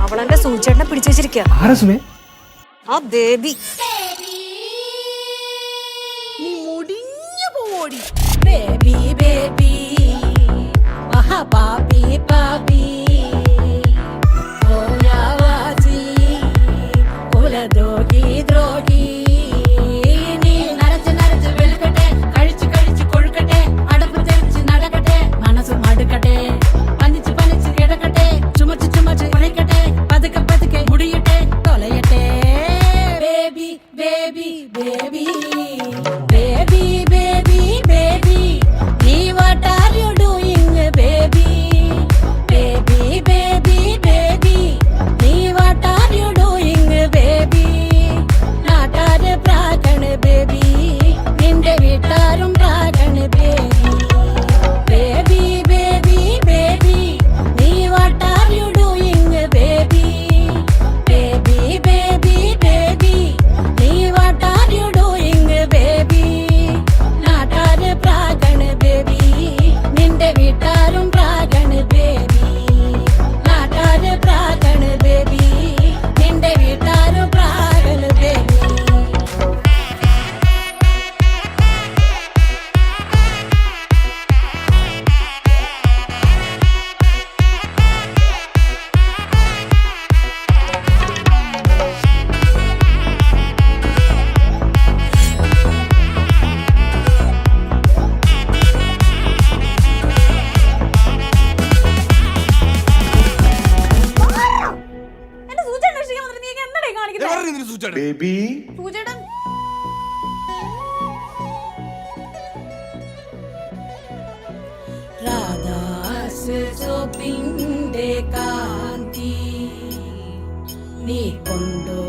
അവളെന്റെ സൂചേട്ടനെ പിടിച്ചു വെച്ചിരിക്കുക. ആ ബേബി നീ മുടിഞ്ഞു പോടി ബേബി ബേബി മഹാപാപി പാപി ഓയാവാസി കുലദ്രോഹി ദ്രോഹി നീ നരച്ച് നരച്ച് വെളുക്കട്ടെ കഴിച്ച് കഴിച്ച് കൊഴുക്കട്ടെ അടപ്പ് തെറിച്ച് നടക്കട്ടെ മനസ്സ് മടുക്കട്ടെ പനിച്ച് പനിച്ച് കിടക്കട്ടെ ചുമച്ച് ചുമച്ച് കുഴക്കട്ടെ പതുക്കെ പതുക്കെ മുടിയട്ടെ തൊലയട്ടെ baby baby baby baby baby baby nee what are you doing baby baby baby baby nee what are you doing baby naatare pragan baby ninde vittarum pragan baby baby baby baby nee what are you doing baby baby baby baby nee what are you doing baby നാട്ടാര് പ്രാഗൺ baby നിന്റെ വീട്ടാരും പ്രാഗൺ baby നാട്ടാര് പ്രാഗൺ baby നിന്റെ വീട്ടാരും പ്രാഗൺ baby എന്റെ സൂചേട്ടനെ രക്ഷിക്കാൻ വന്നിട്ട് നീ എന്താടേ കാണിക്കുന്നത്? ബേബി സൂചേട്ടൻ രാധാസ് സോപ്പിന്റെ കാന്തി നീ കൊണ്ടോ